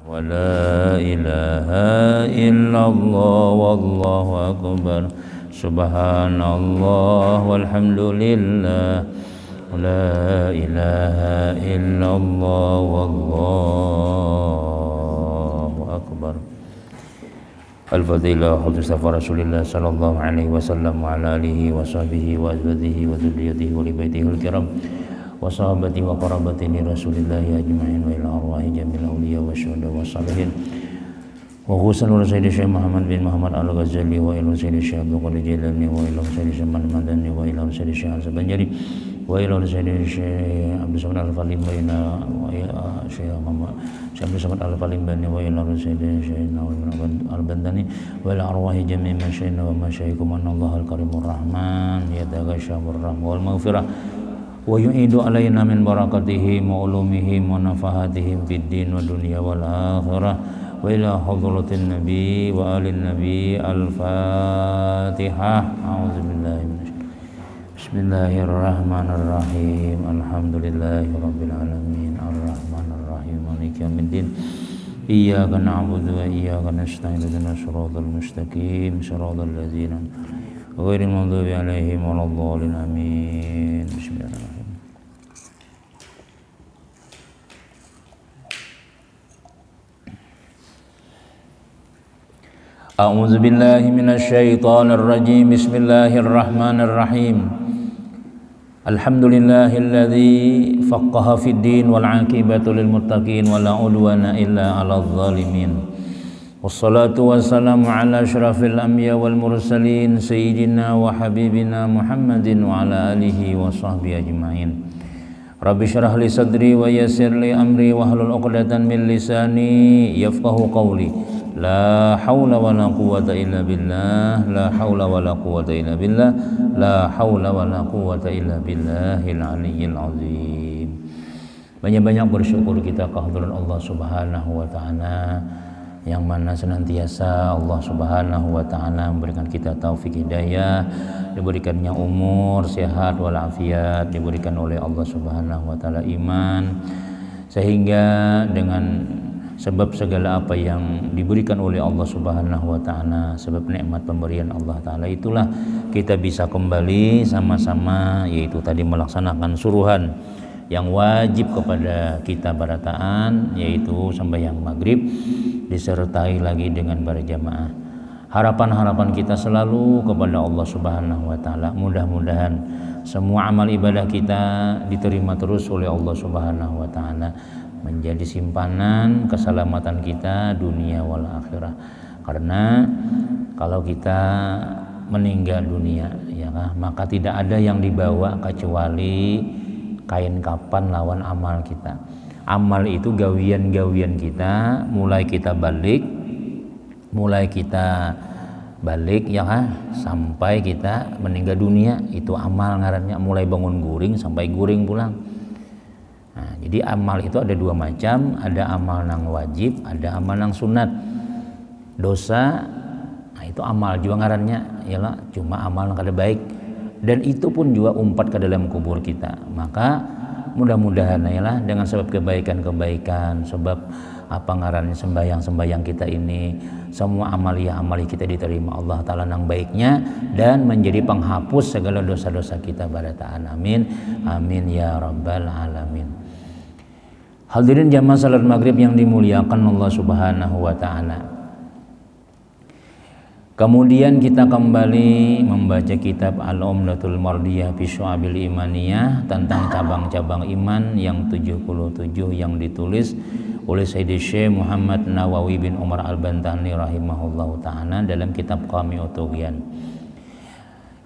wa la ilaha illallah wallahu akbar subhanallah walhamdulillah wa la ilaha illallah wallahu akbar. Al-Fadilah Hadis Safa Rasulillah sallallahu alaihi wasallam wa ala alihi wa sahbihi wa azwajihi wa dzurriyyatihi wa li baitihi al-kiram wa sahabati wa qarabati li Rasulillah ajma'in wa ila arwahi jamil awliya wa syuhada wa salihin wa khususan Sayyidi Syekh Muhammad bin Muhammad Al-Ghazali wa ila Sayyidi Syekh Abdul Qadir Jilani wa ila Sayyidi Syekh Madani wa ila Sayyidi Syekh Al-Sabanjari wa ila Sayyidi Syekh Abdul Samad Al-Falimbaina wa ila Syekh Muhammad Abdul Samad Al-Falimbaina wa ila Sayyidi Syekh Al-Bandani wa ila arwahi jami' masyayikhina wa masyayikhukum anallahu al-karimur rahman yataghashawur rahmah wal maghfirah wa yu'idu alaina min barakatihim wa ulumihim wa nafahatihim fid din wa dunya wal akhirah wa ila hadratin nabi wa alin nabi al-fatihah. A'udzubillahi minasyaitonir Bismillahirrahmanirrahim. Alhamdulillahi rabbil alamin arrahmanir rahim maliki yaumiddin iyyaka na'budu wa iyyaka nasta'in ihdinas siratal mustaqim siratal ladzina ghairil maghdubi 'alaihim waladdallin amin. Bismillahirrahmanirrahim. A'udzu billahi minasyaitonir rajim. Bismillahirrahmanirrahim. Alhamdulillahilladzi faqqaha fid din wal 'aqibatu lil muttaqin wa la 'udwana illa 'alal zalimin. Wassalatu wassalamu ala asyrafil anbiya wal mursalin sayyidina wa habibina Muhammadin wa ala alihi wa sahbihi ajma'in. Rabbi syrah li sadri wa yassir li amri wa hlul 'uqdatam min lisani yafqahu qawli. La haula wa la quwwata illa billah, la haula wa la quwwata illa billah, la haula wa la quwwata illa billahil aliyyil azim. Banyak-banyak bersyukur kita kehadiran Allah Subhanahu wa taala yang mana senantiasa Allah Subhanahu wa taala memberikan kita taufik hidayah, diberikannya umur sehat walafiat, diberikan oleh Allah Subhanahu wa taala iman, sehingga dengan sebab segala apa yang diberikan oleh Allah Subhanahu wa taala, sebab nikmat pemberian Allah taala, itulah kita bisa kembali sama-sama, yaitu tadi melaksanakan suruhan yang wajib kepada kita barataan, yaitu sembahyang maghrib disertai lagi dengan berjamaah. Harapan-harapan kita selalu kepada Allah Subhanahu wa taala, mudah-mudahan semua amal ibadah kita diterima terus oleh Allah Subhanahu wa taala, menjadi simpanan keselamatan kita dunia wal akhirah. Karena kalau kita meninggal dunia, ya kan, maka tidak ada yang dibawa kecuali kain kapan lawan amal kita. Amal itu gawian-gawian kita, mulai kita balik ya kan, sampai kita meninggal dunia, itu amal ngarannya, mulai bangun guring sampai guring pulang. Nah, jadi amal itu ada dua macam, ada amal nang wajib, ada amal nang sunat. Dosa, nah itu amal juga ngarannya, ialah cuma amal nang kada baik, dan itu pun juga umpat ke dalam kubur kita. Maka mudah-mudahan ialah dengan sebab kebaikan-kebaikan, sebab apa ngarannya sembahyang kita ini, semua amalia kita diterima Allah taala nang baiknya dan menjadi penghapus segala dosa-dosa kita barataan. Amin amin ya rabbal alamin. Hadirin jamaah salat maghrib yang dimuliakan Allah Subhanahu wa taala. Kemudian kita kembali membaca kitab Al-Umdatul Mardiyah fi Syu'abil Imaniyah tentang cabang-cabang iman yang 77 yang ditulis oleh Sayyidi Syekh Muhammad Nawawi bin Umar Al-Bantani rahimahullahu ta'ala dalam kitab Qami'ut Tughyan,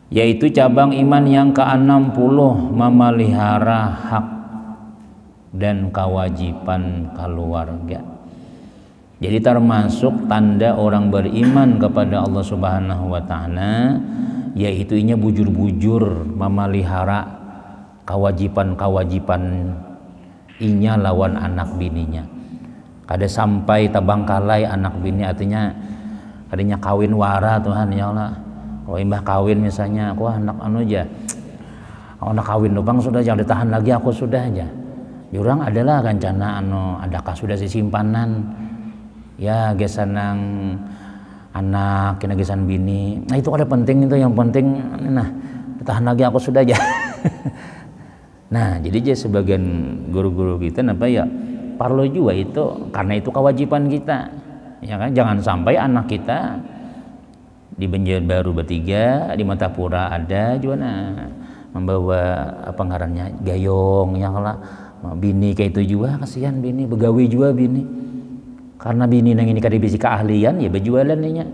yaitu cabang iman yang ke-60, memelihara hak dan kewajiban keluarga. Jadi termasuk tanda orang beriman kepada Allah Subhanahu wa taala, yaitu inya bujur-bujur memelihara kewajiban inya lawan anak bininya. Kada sampai tabangkalai anak bini, artinya kadanya kawin wara Tuhan ya Allah. Kalau imbah kawin misalnya, aku anak anu aja, anak kawin lubang sudah, jangan ditahan lagi, aku sudah aja. Jurang adalah rencana anu adakah sudah si simpanan, ya gesanang anak kena gesan bini. Nah itu ada penting, itu yang penting. Nah tahan lagi aku sudah aja. Nah jadi sebagian guru-guru kita ya parlo juga itu, karena itu kewajiban kita ya kan. Jangan sampai anak kita di Banjarbaru bertiga, di Matapura ada juga membawa apa ngarannya gayong yang lah bini kayak itu juga, kasihan bini begawi juga bini, karena bini nang ini kada bisi keahlian ya berjualan nya,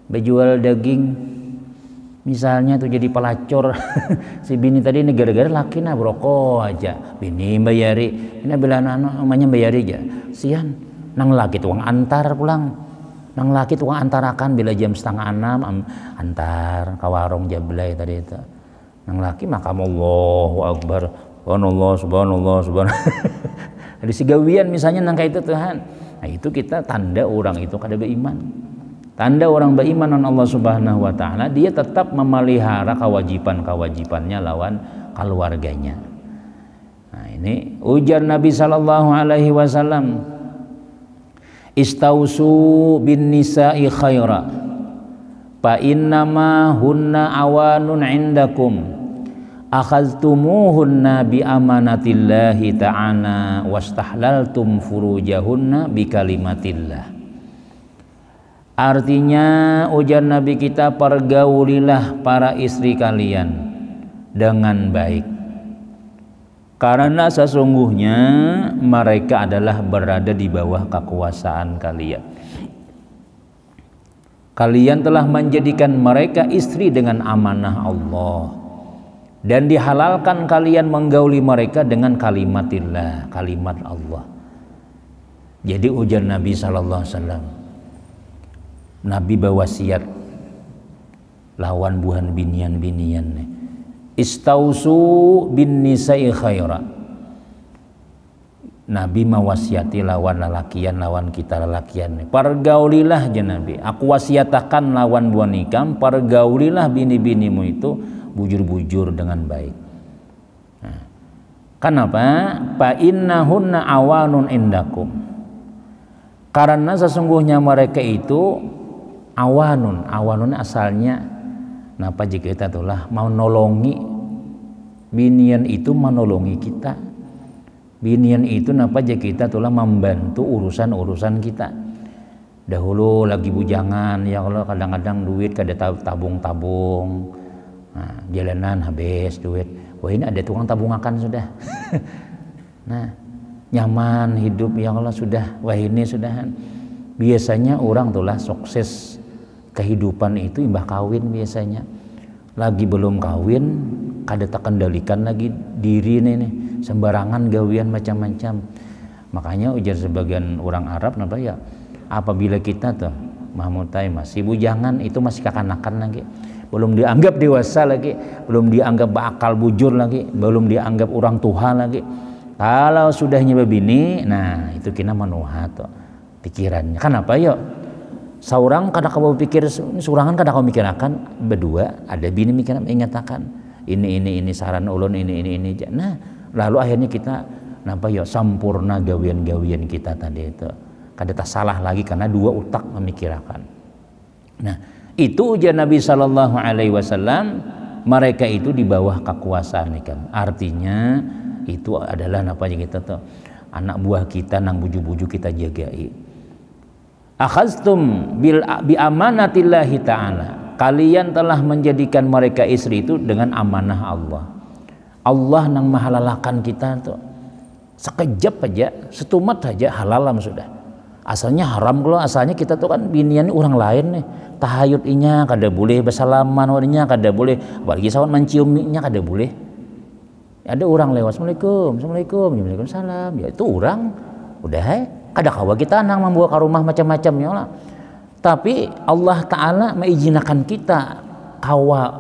berjual daging misalnya tuh jadi pelacur. Si bini tadi ini gara-gara laki nah broko aja bini bayari, ini bilang namanya bayari aja, sian nang laki tukang antar pulang, nang laki tukang antarakan bila jam 5:30 antar ke warung Jablay tadi itu, nang laki makam Allahu Akbar, subhanallah subhanallah subhanallah. Ada sigawian misalnya nang kayak itu Tuhan. Nah itu kita tanda orang itu kada beriman. Tanda orang beriman dengan Allah Subhanahu wa taala, dia tetap memelihara kewajiban-kewajibannya lawan keluarganya. Nah ini ujar Nabi sallallahu alaihi wasallam, istausu bin nisa'i khaira fa innama hunna awanun indakum akhadtumuhunna bi amanatillahi ta'ala wastahlaltum furujahunna bi kalimatillah. Artinya ujar Nabi kita, pergaulilah para istri kalian dengan baik, karena sesungguhnya mereka adalah berada di bawah kekuasaan kalian. Kalian telah menjadikan mereka istri dengan amanah Allah, dan dihalalkan kalian menggauli mereka dengan kalimatillah, kalimat Allah. Jadi ujar Nabi sallallahu alaihi wasallam, Nabi berwasiat lawan buhan binian-binian, istausu bin nisa'i khaira. Nabi mewasiati lawan lalakian, lawan kita lalakian, pergaulilah je Nabi, aku wasiatakan lawan buah nikam, pergaulilah bini-binimu itu bujur-bujur dengan baik. Nah, kenapa? Fa innahunna awanun indakum, karena sesungguhnya mereka itu awanun. Awanun asalnya napa jika kita itulah mau nolongi, binian itu menolongi kita, binian itu napa jika kita itulah membantu urusan-urusan kita. Dahulu lagi bujangan ya Allah, kadang-kadang duit kada tabung-tabung, nah, jalanan habis duit, wah ini ada tukang tabung akan sudah. Nah nyaman hidup ya Allah sudah, wah ini sudah. Biasanya orang tulah sukses kehidupan itu imbah kawin, biasanya lagi belum kawin kada terkendalikan lagi diri nih, sembarangan gawian macam-macam. Makanya ujar sebagian orang Arab napa ya, apabila kita tuh mahmutai masih bujangan itu masih kekanakan lagi, belum dianggap dewasa lagi, belum dianggap bakal bujur lagi, belum dianggap orang tua lagi. Kalau sudah nyoba bini, nah itu kena manuhat tuh pikirannya. Kenapa ya? Seorang kadang kau pikir, seorangan kadang kau mikirakan berdua, ada bini mikir ingatakan ini saran ulun ini. Nah, lalu akhirnya kita napa ya sempurna gawian-gawian kita tadi itu. Kada tak salah lagi karena dua utak memikirkan. Nah, itu ujar Nabi sallallahu alaihi wasallam, mereka itu di bawah kekuasaan kan. Artinya itu adalah napa kita tuh anak buah kita nang buju-buju kita jagai. Akhaztum bi amanatillahi ta'ala, kalian telah menjadikan mereka istri itu dengan amanah Allah. Allah nang mahalalakan kita tuh sekejap aja, setumat aja halalam sudah. Asalnya haram kalau asalnya kita tuh kan binian orang lain nih, tahayud inya kada boleh, bersalaman wadinya kada boleh, apalagi sawan menciumnya kada boleh. Ada orang lewat, assalamualaikum, waalaikumsalam, ya itu orang udah kada kawa kita nang membawa ke rumah macam-macam ya lah. Tapi Allah Ta'ala mengizinkan kita kawa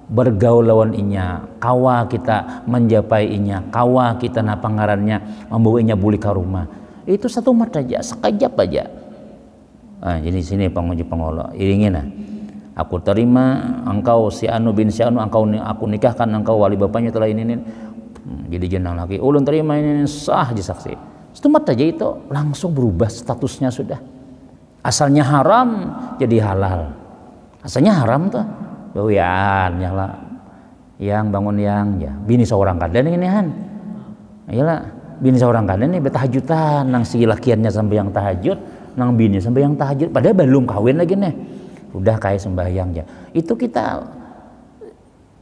bergaul lawan inya, kawa kita menjapai inya, kawa kita napangarannya membawa inya boleh ke rumah. Itu satu mata aja, sekejap aja. Nah, jadi sini penguji pengolo iringin nah, aku terima engkau si anu bin si anu, aku nikahkan engkau wali bapaknya telah ini. Jadi jenang lagi ulun terima ini sah aja saksi. Setumat aja itu langsung berubah statusnya sudah. Asalnya haram jadi halal. Asalnya haram tuh bawian nyala yang bangun yang ya bini seorang kadan ini han. Iyalah bini seorang kadan nih betahajutan nang si lakiannya sampai yang tahajud, nang bini sampai yang tahajud padahal belum kawin lagi nih. Udah kayak sembahyang ya. Itu kita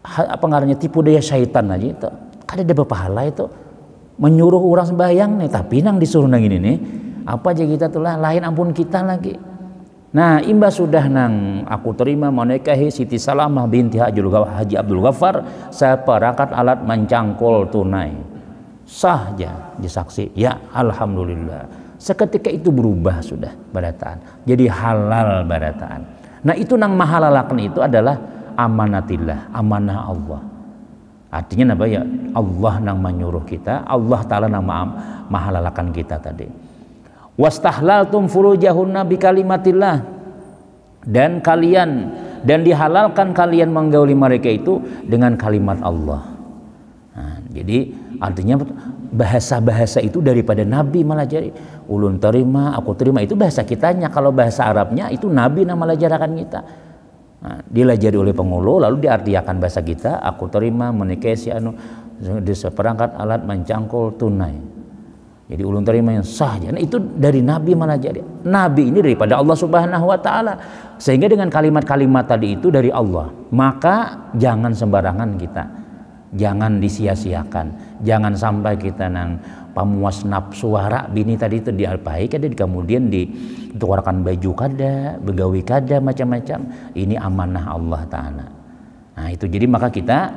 apa ngarannya tipu daya syaitan aja itu. Kada ada berpahala itu menyuruh orang sembahyang nih tapi nang disuruh nang ini nih apa aja kita tuh lah lain ampun kita lagi. Nah imbas sudah nang aku terima menikahi Siti Salamah binti Haji Abdul Ghaffar seperakat alat mencangkul tunai sah aja disaksi ya alhamdulillah seketika itu berubah sudah barataan jadi halal barataan. Nah itu nang mahalalakan itu adalah amanatillah amanah Allah. Artinya apa ya Allah nang menyuruh kita Allah Ta'ala nang mahalalakan kita tadi. Wastahlaltum furujahunna bikalimatillah dan dihalalkan kalian menggauli mereka itu dengan kalimat Allah. Nah, jadi artinya bahasa-bahasa itu daripada Nabi malah jadi ulun terima aku terima itu bahasa kitanya. Kalau bahasa Arabnya itu Nabi nang malah jarakan kita. Nah, dilajari oleh pengulu lalu diartikan bahasa kita aku terima menikahi si anu di seperangkat alat mencangkul tunai. Jadi ulun terima yang sah. Nah, itu dari Nabi malah jadi. Nabi ini daripada Allah Subhanahu wa taala. Sehingga dengan kalimat-kalimat tadi itu dari Allah. Maka jangan sembarangan kita. Jangan disia-siakan. Jangan sampai kita nang pamuas nafsu wara bini tadi itu dialpai kada kemudian ditukarkan baju kada, begawi kada macam-macam. Ini amanah Allah taala. Nah, itu jadi maka kita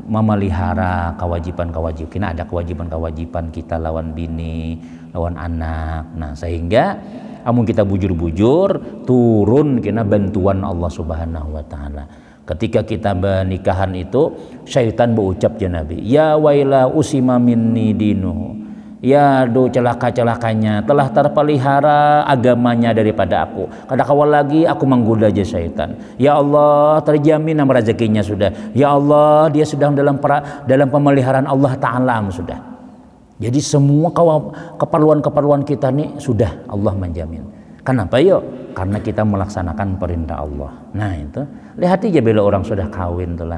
memelihara kewajiban-kewajiban. Kita ada kewajiban-kewajiban kita lawan bini, lawan anak. Nah, sehingga amun kita bujur-bujur turun kena bantuan Allah Subhanahu wa taala. Ketika kita bernikahan itu syaitan berucap ya Nabi, ya waila usima minni dinuhu. Ya do celaka-celakanya telah terpelihara agamanya daripada aku. Kada kawal lagi aku menggoda aja syaitan. Ya Allah terjamin nama rezekinya sudah. Ya Allah dia sedang dalam pemeliharaan Allah Ta'ala sudah. Jadi semua keperluan-keperluan kita nih sudah Allah menjamin. Kenapa yuk? Karena kita melaksanakan perintah Allah. Nah itu lihat aja bila orang sudah kawin tuh lah.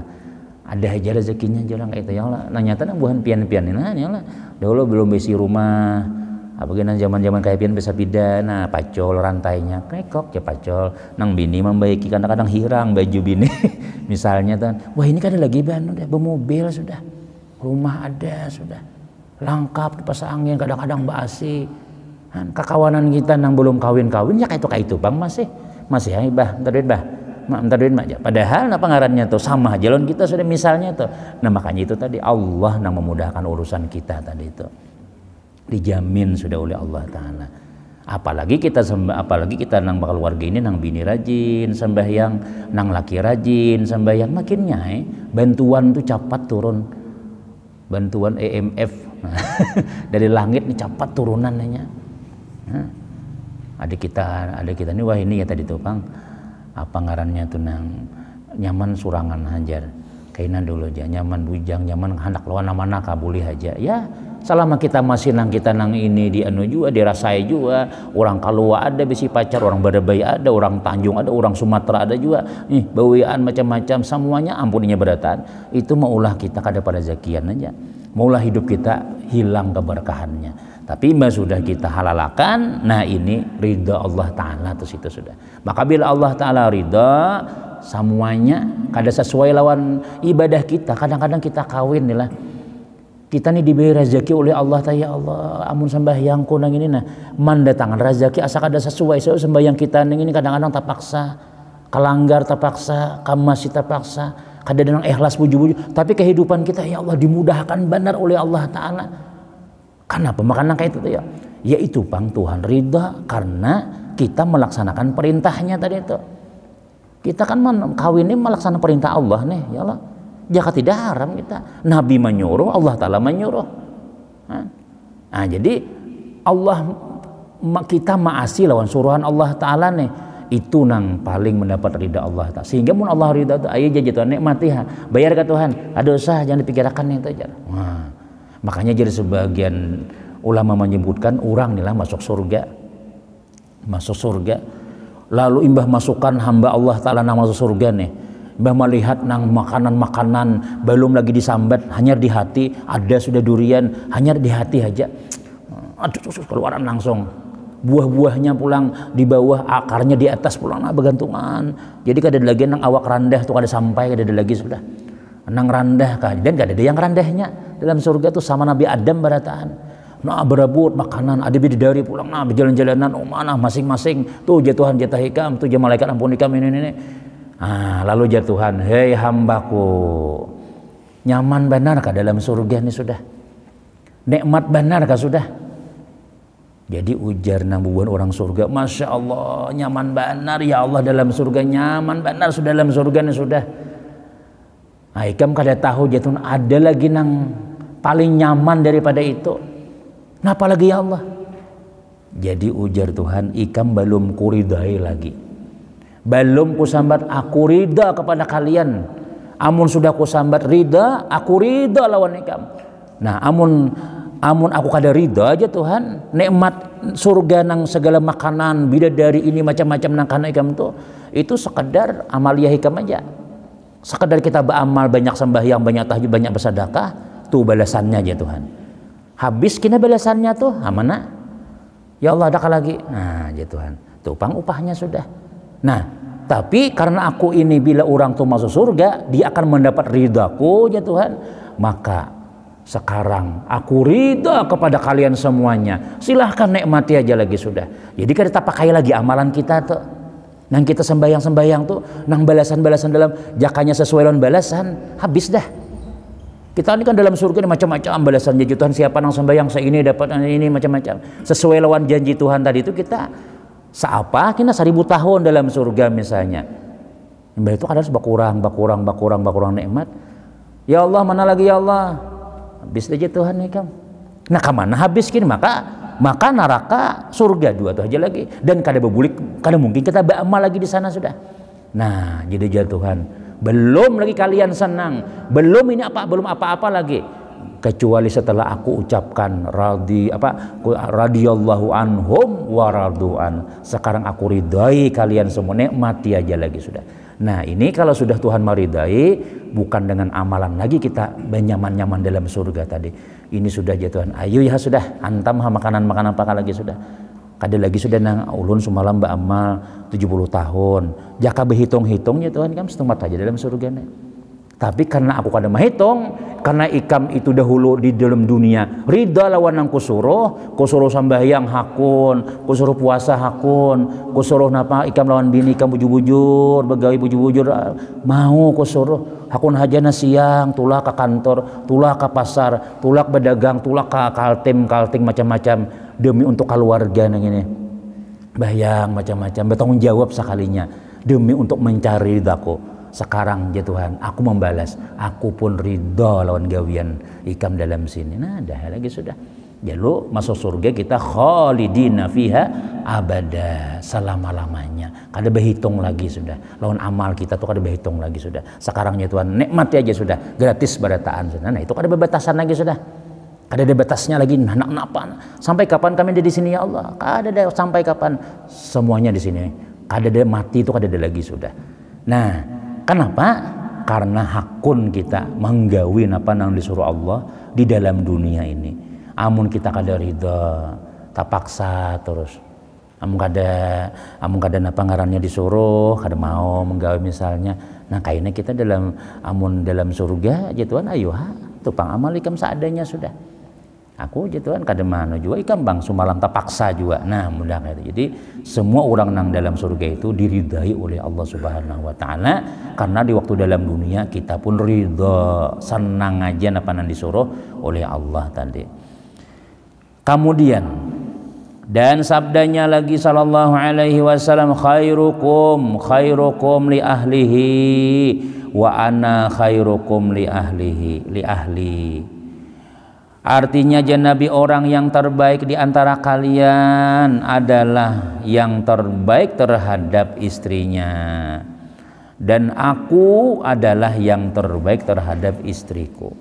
Ada aja rezekinya jarang kayak itu ya Allah. Nanya tanah bukan pian-pian ini ya Allah. Dahulu belum besi rumah. Apalagi zaman-zaman kayak pian bisa pindah. Nah pacol rantainya krekok ya pacol. Nang bini membaiki kadang-kadang hirang baju bini. Misalnya tuh, wah ini kan lagi ban udah bermobil sudah. Rumah ada sudah. Lengkap kipas angin kadang-kadang basi. Kekawanan kita nang belum kawin-kawin ya kayak itu Bang masih ya bah terus bah. Bentar duit aja. Padahal apa ngarannya tuh sama jalan kita sudah misalnya tuh. Nah makanya itu tadi Allah yang memudahkan urusan kita tadi itu. Dijamin sudah oleh Allah Ta'ala. Apalagi kita nang bakal warga ini nang bini rajin sembahyang, nang laki rajin sembahyang makin nyai. Bantuan tuh cepat turun. Bantuan EMF dari langit nih cepat turunannya. Nah, ada kita nih wah ini ya tadi tuh Bang. Apa ngarannya tuh nang nyaman surangan hajar kainan dulu aja nyaman bujang nyaman hendak lawan mana kabuli aja ya selama kita masih nang ini di anu juga dirasai juga orang Kalua ada bisi pacar orang Badabay ada orang Tanjung ada orang Sumatera ada juga nih bawian macam-macam semuanya ampuninya beratan itu maulah kita kada pada zakian aja maulah hidup kita hilang keberkahannya. Tapi mbak sudah kita halalakan, nah ini ridha Allah Ta'ala terus itu sudah. Maka bila Allah Ta'ala ridha, semuanya kada sesuai lawan ibadah kita. Kadang-kadang kita kawin nih lah. Kita nih diberi rezeki oleh Allah Ta'ala, ya Allah, amun sembahyang kunang ini nah, mandatangan rezeki asa kada sesuai. So sembahyang kita ini kadang-kadang terpaksa, kelanggar terpaksa, masih terpaksa, kada dengan ikhlas buju-buju. Tapi kehidupan kita ya Allah dimudahkan benar oleh Allah Ta'ala. Kenapa makanan kayak itu ya? Yaitu Bang Tuhan ridha karena kita melaksanakan perintahnya tadi itu. Kita kan kawin ini melaksanakan perintah Allah nih, ya Allah. Jika tidak haram kita. Nabi menyuruh, Allah Ta'ala menyuruh. Nah, jadi Allah kita maasi lawan suruhan Allah Ta'ala nih. Itu nang paling mendapat ridha Allah Ta'ala. Sehingga mun Allah ridha itu ayo jadi Tuhan nikmati ha. Bayar ke Tuhan. Ada usaha jangan dipikirkan itu aja. Wah. Makanya jadi sebagian ulama menyebutkan orang inilah masuk surga masuk surga. Lalu imbah masukkan hamba Allah Ta'ala nang masuk surga nih, imbah melihat nang makanan-makanan belum lagi disambat, hanya di hati, ada sudah durian, hanya di hati aja, aduh keluaran langsung, buah-buahnya pulang di bawah, akarnya di atas pulang, nah bergantungan. Jadi kada ada lagi nang awak randah tuh kada sampai, kada ada lagi sudah nang randah kah, dan kada ada yang randahnya dalam surga tuh sama Nabi Adam barataan. Nah berebut makanan, ada bidadari pulang, nah berjalan-jalanan, oh mana masing-masing tuh jatuhan jatah hikam, tuh malaikat ampun hikam ini. Ah, lalu jatuhan, hei hambaku, nyaman benar kah dalam surga ini sudah, nikmat benar kah sudah. Jadi ujar nambuan orang surga, masya Allah nyaman benar ya Allah dalam surga, nyaman benar sudah dalam surga ini sudah. Nah, hikam kada tahu jatuhan ada lagi nang paling nyaman daripada itu. Kenapa lagi ya Allah? Jadi ujar Tuhan, ikam belum kuridai lagi. Belum kusambat aku rida kepada kalian. Amun sudah kusambat rida, aku rida lawan ikam. Nah, amun aku kada rida aja Tuhan, nikmat surga nang segala makanan, bidadari ini macam-macam nang kana ikam tuh, itu sekedar amalia hikam aja. Sekedar kita beramal, banyak sembahyang, banyak tahajud, banyak bersedekah, tuh balasannya aja Tuhan. Habis kena balasannya tuh, mana? Ya Allah ada lagi. Nah, ya Tuhan, tuh pang upahnya sudah. Nah, tapi karena aku ini bila orang tuh masuk surga, dia akan mendapat ridhaku ya Tuhan. Maka sekarang aku ridha kepada kalian semuanya. Silahkan nikmati aja lagi sudah. Jadi kita pakai lagi amalan kita tuh. Nang kita sembahyang tuh, nang balasan-balasan dalam jakanya sesuai dengan balasan, habis dah. Kita ini kan dalam surga ini macam-macam balasan janji Tuhan, siapa nang sembahyang saya ini dapat ini macam-macam. Sesuai lawan janji Tuhan tadi itu kita seapa kita 1000 tahun dalam surga misalnya. Mbak itu kadang berkurang nikmat. Ya Allah mana lagi ya Allah? Habis aja Tuhan nih kamu. Nah kemana habis kini maka neraka surga dua tuh aja lagi, dan kada bebulik, kada mungkin kita beramal lagi di sana sudah. Nah jadi Tuhan, belum lagi kalian senang, belum apa-apa lagi, kecuali setelah aku ucapkan radhiyallahu anhum wa radu'an. Sekarang aku ridai kalian semua, nikmati aja lagi sudah. Nah ini kalau sudah Tuhan meridai, bukan dengan amalan lagi kita nyaman-nyaman dalam surga tadi. Ini sudah aja Tuhan, ayo ya sudah, antam makanan-makanan apa lagi sudah. Kada lagi sudah nang ulun semalam beramal 70 tahun. Jaka berhitung-hitungnya Tuhan kan setempat aja dalam surga nih. Tapi karena aku kada menghitung, karena ikam itu dahulu di dalam dunia ridha lawan nang kusuruh sambahyang hakun, kusuruh puasa hakun, kusuruh napa ikam lawan bini ikam bujur-bujur, begawi bujur-bujur mau kusuruh hakun hajana siang, tulah ke kantor, tulah ke pasar, tulah berdagang, tulah ke kalting macam-macam demi untuk keluarga nang ini. Bayang macam-macam bertanggung jawab sekalinya demi untuk mencari ridhaku. Sekarang ya Tuhan, aku membalas, aku pun ridha lawan gawian ikam dalam sini. Nah dah lagi sudah. Lalu masuk surga kita khalidina fiha abada, selama-lamanya. Kada berhitung lagi sudah. Lawan amal kita tuh kada berhitung lagi sudah. Sekarang ya Tuhan, nikmati aja sudah, gratis barataan sudah. Nah itu kada bebatasan lagi sudah. Kada ada batasnya lagi, nak napa. Sampai kapan kami ada di sini ya Allah? Kada ada sampai kapan. Semuanya di sini. Kada ada mati itu kada ada lagi sudah. Nah, kenapa? Karena hakun kita menggawi apa nang disuruh Allah di dalam dunia ini. Amun kita kada ridha, tak paksa terus. Amun kada napa ngarannya disuruh, kada mau menggawi misalnya. Nah, kayaknya kita dalam surga aja Tuhan, ayo tupang amal ikam seadanya sudah. Aku aja Tuhan kada mano juga ikam bang sumalam tak paksa juga. Nah, mudah itu. Jadi semua orang nang dalam surga itu diridai oleh Allah Subhanahu wa taala, karena di waktu dalam dunia kita pun ridha, senang aja apa nang disuruh oleh Allah tadi. Kemudian dan sabdanya lagi sallallahu alaihi wasallam, khairukum li ahlihi wa ana khairukum li ahli. Artinya Nabi, orang yang terbaik di antara kalian adalah yang terbaik terhadap istrinya, dan aku adalah yang terbaik terhadap istriku.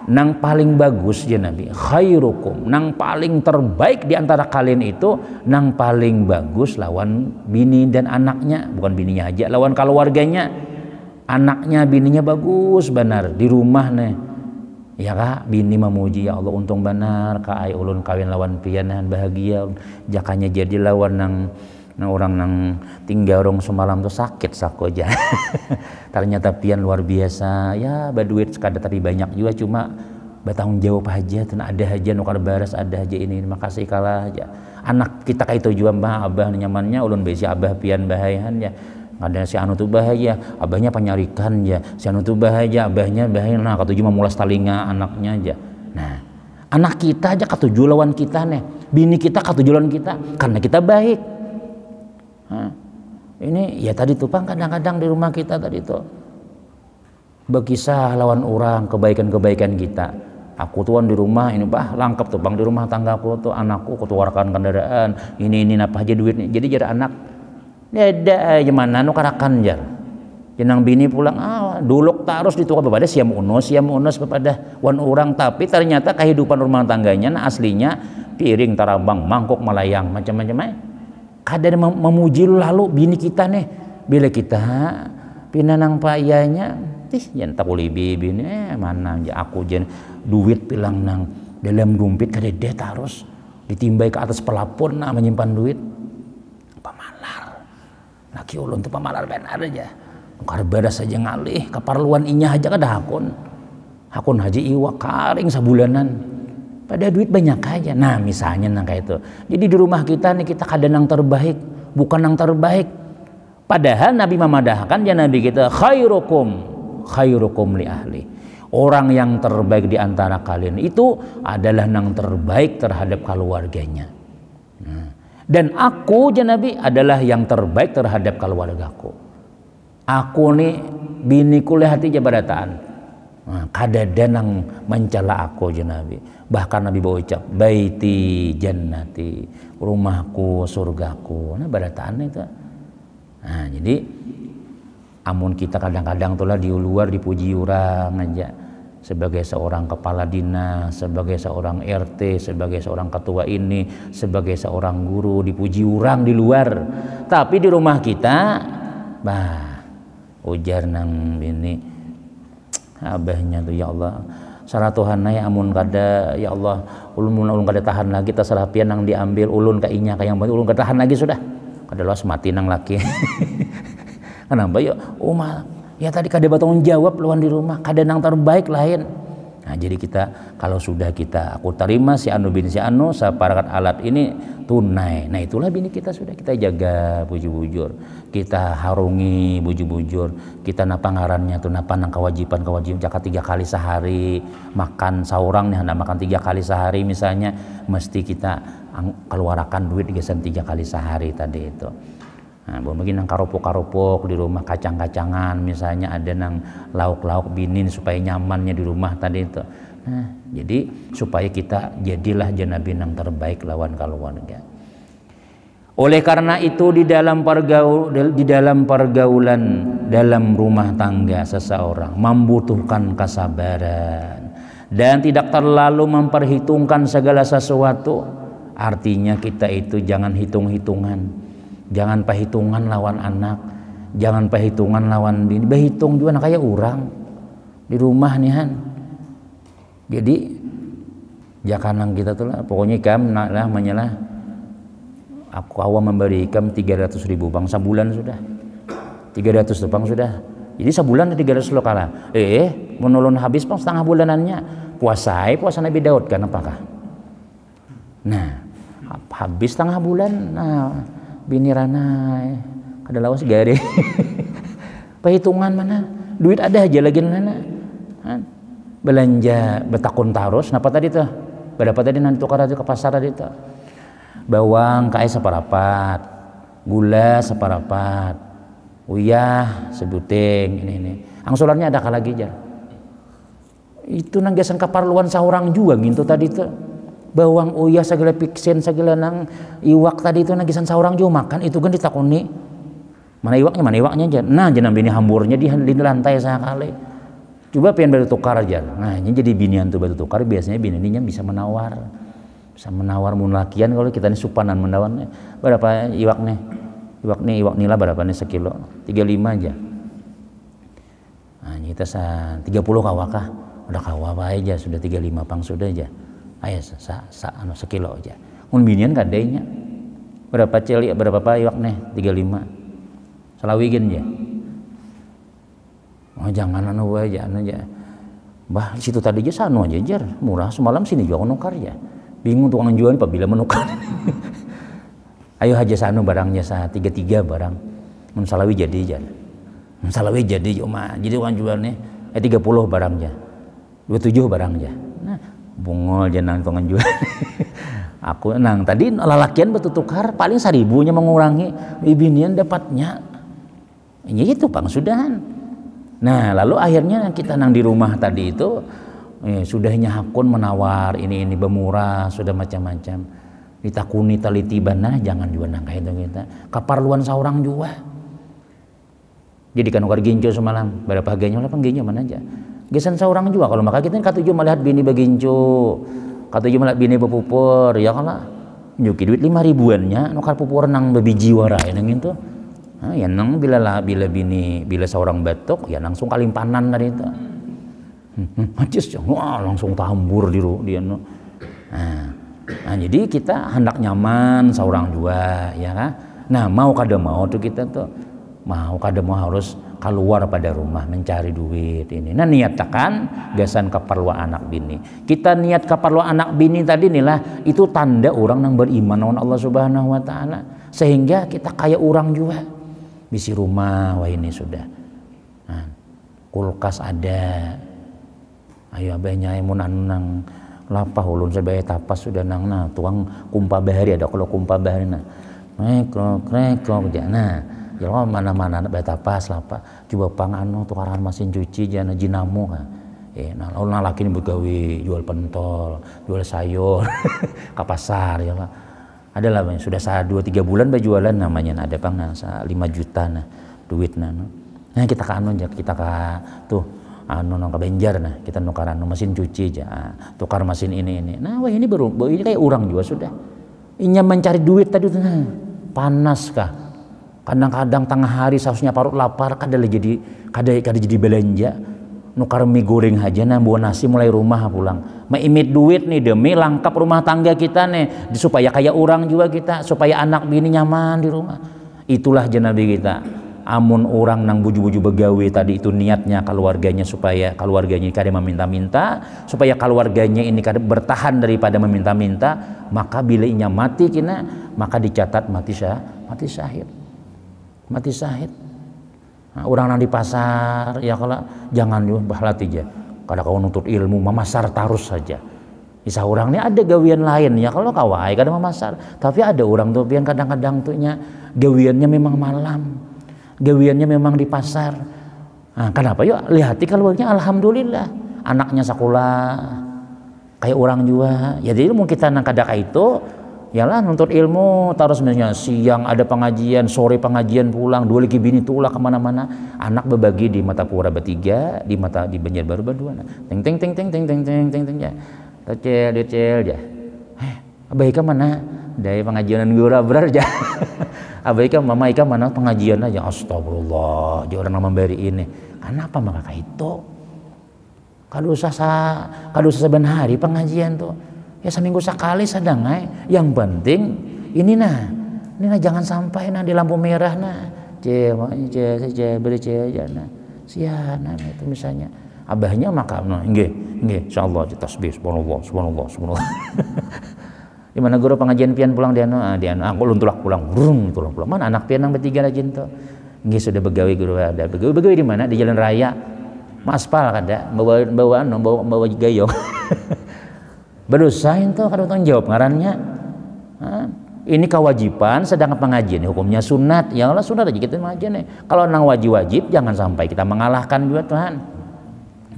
nang paling bagus ya Nabi, khairukum, nang paling terbaik di antara kalian itu nang paling bagus lawan bini dan anaknya, bukan bininya aja, lawan keluarganya, anaknya bininya bagus benar di rumah nih ya kak, bini memuji ya Allah untung benar kak ay ulun kawin lawan pianan bahagia jakanya jadi lawan nang orang nang tinggal orang semalam tuh sakit sakoja ternyata pian luar biasa ya baduit sekadar tapi banyak juga cuma bertanggung jawab aja dan ada aja nukar baras ada aja ini makasih kalah aja anak kita kayak itu juga mbah abah nyamannya ulun besi abah pian bahayan ya ada si anu tuh bahaya abahnya penyarikan ya si anu tuh bahaya abahnya bahaya nah ketujuh memulas talinga anaknya aja nah anak kita aja ketujuh lawan kita nih bini kita ketujuh lawan kita karena kita baik. Nah, ini ya tadi tuh Bang kadang-kadang di rumah kita tadi tuh berkisah lawan orang kebaikan-kebaikan kita. Aku tuan di rumah ini bah lengkap tuh Bang di rumah tanggaku tuh anakku keluarkan kendaraan ini apa aja duitnya jadi jadi anak ada aja mana nu karakan jar jenang bini pulang duluk terus ditukar kepada siam unus kepada wan orang tapi ternyata kehidupan rumah tangganya nah aslinya piring tarabang mangkok melayang macam-macam kadang memuji lalu bini kita nih bila kita pinanang payanya yang tak boleh bibi mana aja aku jen duit pilang nang dalam dompet kadede terus ditimbai ke atas pelapon nah menyimpan duit pamalar laki ulun tuh pamalar benar aja nukar badas aja ngalih keperluan inya aja kada hakun haji iwa karing sabulanan pada duit banyak aja. Nah misalnya nang kayak itu. Jadi di rumah kita nih kita kadang yang terbaik, bukan yang terbaik. Padahal Nabi memadahkan ya Nabi kita khairukum li ahli. Orang yang terbaik di antara kalian itu adalah yang terbaik terhadap keluarganya. Nah, dan aku ya Nabi adalah yang terbaik terhadap keluargaku. Aku nih biniku lihat aja barataan. Nah, kadada nang mencela aku ya Nabi. Bahkan Nabi berucap baiti jannati rumahku surgaku nah barataan itu nah jadi amun kita kadang-kadang tuh lah di luar dipuji orang aja sebagai seorang kepala dinas sebagai seorang RT sebagai seorang ketua ini sebagai seorang guru dipuji orang di luar tapi di rumah kita bah ujar nang ini abahnya tuh ya Allah sarah Tuhan ya amun kada ya Allah ulun kada tahan lagi terserah pian nang diambil ulun ka inya ka yang ulun kada tahan lagi sudah kada los mati nang laki kenapa ya ya tadi kada bertanggung jawab lawan di rumah kada nang terbaik lain nah jadi kita kalau sudah kita aku terima si anu bin si anu saparakat alat ini tunai nah itulah bini kita sudah kita jaga bujur-bujur kita harungi bujur-bujur kita napa ngarannya tuh napa nang kewajiban jaka 3 kali sehari makan saurang nih hendak makan 3 kali sehari misalnya mesti kita keluarkan duit gesan 3 kali sehari tadi itu nah mungkin nang karupuk di rumah kacang-kacangan misalnya ada nang lauk-lauk binin supaya nyamannya di rumah tadi itu nah jadi supaya kita jadilah janabi nang terbaik lawan keluarga. Oleh karena itu di dalam pergaulan dalam rumah tangga seseorang membutuhkan kesabaran dan tidak terlalu memperhitungkan segala sesuatu. Artinya kita itu jangan hitung-hitungan, jangan perhitungan lawan anak, jangan perhitungan lawan bini, berhitung juga kayak orang di rumah nih han. Jadi jakanang kita tuh lah, pokoknya ikam lah menyalah. Aku awam memberi ikam 300.000 bang sebulan sudah 300 tuh bang sudah jadi sebulan 300 lo kalah menulun habis bang setengah bulanannya puasa Nabi Daud kan apakah nah habis setengah bulan nah bini ranai kada lawas gare perhitungan mana duit ada aja lagi mana belanja betakun tarus napa tadi tuh berapa tadi nanti tukar aja ke pasar tadi tuh bawang kae separapat, gula separapat, uyah sebuting ini. Angsulannya ada lagi jar. Itu nanggasan kaparluan saurang juga gitu tadi tuh. Bawang uyah segala piksen segala nang iwak tadi itu nanggasan saurang juga makan itu kan ditakuni. Mana iwaknya jar. Nah jenam bini hamburnya di lantai sekali. Coba pengen batu tukar aja. Nah, ini jadi binian tuh batu tukar biasanya bininya bisa menawar. Bisa menawar mun lakian kalau kita ini supanan menawarnya. Berapa iwak nih? Iwak nila berapa nih sekilo? 35 aja. Nah, kita 30 kawakah? Udah kawa bae aja sudah 35 pang sudah aja. Aya sekilo aja. Mun binian kadenya. Berapa celi berapa pa iwak nih? 35. Salawigin aja. Oh jangan anu wae aja. Bah situ tadi aja sanu aja jar, murah semalam sini juga nukar ya. Bingung tukang jual apabila menukar. Ayo aja sanu barangnya 33 barang. Mun salawi jadi jar. Mun salawi jadi cuma jadi tukang jualnya 30 barangnya. 27 barangnya. Nah, bungol jenang tukang jual. Aku nang tadi lalakian betul tukar paling 1000-nya mengurangi bibinian dapatnya. Ya itu Bang sudahan. Nah, lalu akhirnya kita nang di rumah tadi itu sudahnya hakun menawar ini bermurah sudah macam-macam. Ditakuni talitiban jangan juga nang kayak itu kita. Kaparluan saurang juga. Jadi kan ukar ginjo semalam berapa harganya oleh pengginjo mana aja. Gesan saurang juga kalau maka kita katuju melihat bini beginjo. Katuju melihat bini bepupur ya kala. Nyuki duit 5.000-annya nukar pupur nang bebiji warai nang itu. Nah, ya nang bila seorang batuk ya langsung kalimpanan dari itu. Macis wah langsung tambur dia no. Nah, jadi kita hendak nyaman seorang juga ya kan. Nah, mau kada mau tuh kita tuh mau kada mau harus keluar pada rumah mencari duit ini. Nah, niatkan gasan keperluan anak bini. Kita niat keperluan anak bini tadi inilah itu tanda orang yang beriman lawan Allah Subhanahu wa taala. Sehingga kita kayak orang juga. Bisi rumah wah ini sudah. Nah, kulkas ada. Ayo abahnya mun nang lapah ulun sebaya tapas sudah nang tuang kumpa bahari ada kalau kumpa bahari krek nah ya mana-mana baya tapas lapah coba pangano tukaran mesin cuci jana jinamu nah lalu laki ini begawe jual pentol jual sayur ke pasar ya lah ada lah sudah 2-3 bulan berjualan namanya ada pang 5 juta duit nah kita ke kita ke tuh nang Banjar kita nukaran mesin cuci aja tukar mesin ini nah wah ini baru ini kayak orang juga sudah inya mencari duit tadi panas kah kadang-kadang tengah hari sausnya parut lapar kada jadi belanja nukar mie goreng aja buah nasi mulai rumah pulang maimit duit nih demi lengkap rumah tangga kita nih supaya kayak orang juga kita supaya anak bini nyaman di rumah itulah Nabi kita. Amun orang nang buju-buju begawe tadi itu niatnya keluarganya supaya keluarganya kada meminta-minta supaya keluarganya ini kada bertahan daripada meminta-minta maka bila inya mati kina maka dicatat mati syahid nah, orang nang di pasar ya kalau jangan bahlati aja kada kau nuntut ilmu memasar tarus saja bisa orang ini ada gawian lain ya kalau kawai kada memasar tapi ada orang tuh pian kadang-kadang tuhnya gawiannya memang malam gawiannya memang di pasar. Nah, kenapa yuk lihati keluarnya alhamdulillah anaknya sekolah kayak orang juga. Ya jadi mungkin kita nang kadaka itu yalah nuntut ilmu terus misalnya siang ada pengajian sore pengajian pulang dua lagi bini tulah kemana-mana anak berbagi di mata pura bertiga di Banjarbaru berdua. Ting ya. Decel ya. Abah mana? Dari pengajian gura berar ya. Abah mama ika mana pengajian aja astagfirullah dia orang memberi ini kenapa maka itu kalau usah sebentar hari pengajian tuh ya seminggu sekali sedang yang penting ini jangan sampai di lampu merah beri aja siana itu misalnya abahnya maka nggih insyaallah tasbih subhanallah di mana guru pengajian pian pulang dia aku luntulak pulang mana anak pian yang bertiga rajin tuh nggih sudah begawe guru ada begawe di mana di jalan raya aspal kada bawa gayung berusaha itu kada tanggung jawab ngarannya ini kewajiban sedangkan pengajian hukumnya sunat ya Allah sunat aja kita pengajian kalau nang wajib jangan sampai kita mengalahkan juga Tuhan.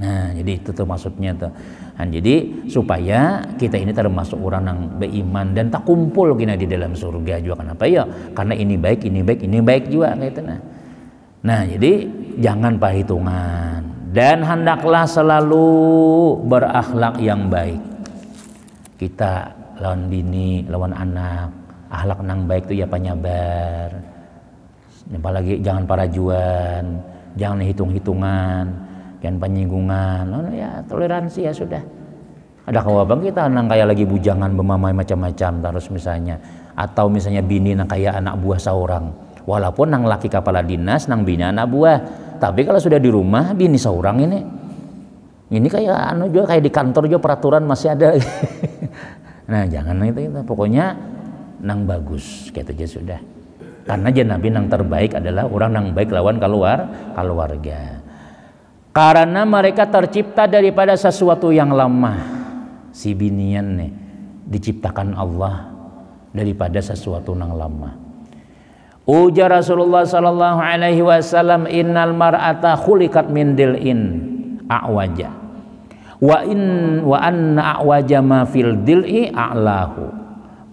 Nah jadi itu tuh maksudnya tuh. Nah, jadi supaya kita ini termasuk orang yang beriman dan tak kumpul gini di dalam surga juga kenapa ya karena ini baik juga gitu nah jadi jangan perhitungan Dan hendaklah selalu berakhlak yang baik. Kita lawan bini, lawan anak, akhlak nang baik itu ya penyabar. Apalagi jangan parajuan, jangan hitung-hitungan, jangan penyinggungan. Oh, ya toleransi ya sudah. Ada kawabang kita nang kayak lagi bujangan bermamai macam-macam terus misalnya, atau misalnya bini nang kayak anak buah seorang. Walaupun nang laki kepala dinas, nang bini anak buah. Tapi kalau sudah di rumah bini seorang ini kayak juga kayak di kantor juga peraturan masih ada. Nah jangan itu pokoknya nang bagus gitu aja sudah. Karena Nabi nang terbaik adalah orang nang baik lawan keluarga. Karena mereka tercipta daripada sesuatu yang lemah. Si binian nih diciptakan Allah daripada sesuatu nang lemah. Ujar Rasulullah sallallahu alaihi wasallam, innal mar'ata khuliqat min dil'in a'waja wa anna a'waja ma fil dil'i a'lahu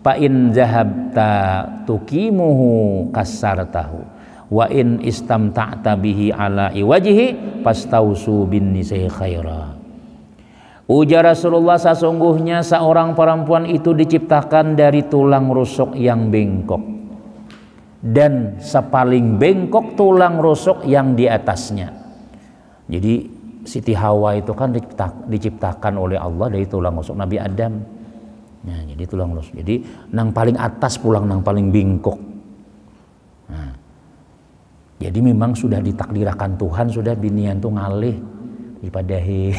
fa in zahabta tuqimuhu kasartahu wa in istamta'ta bihi ala iwajihi fastausu bin nisai khaira. Ujar Rasulullah, sesungguhnya seorang perempuan itu diciptakan dari tulang rusuk yang bengkok, dan sepaling bengkok tulang rusuk yang di atasnya. Jadi Siti Hawa itu kan diciptakan oleh Allah dari tulang rusuk Nabi Adam. Nah, jadi tulang rusuk. Jadi nang paling atas pulang nang paling bengkok. Nah, jadi memang sudah ditakdirkan Tuhan, sudah binian tuh ngalih dipadahi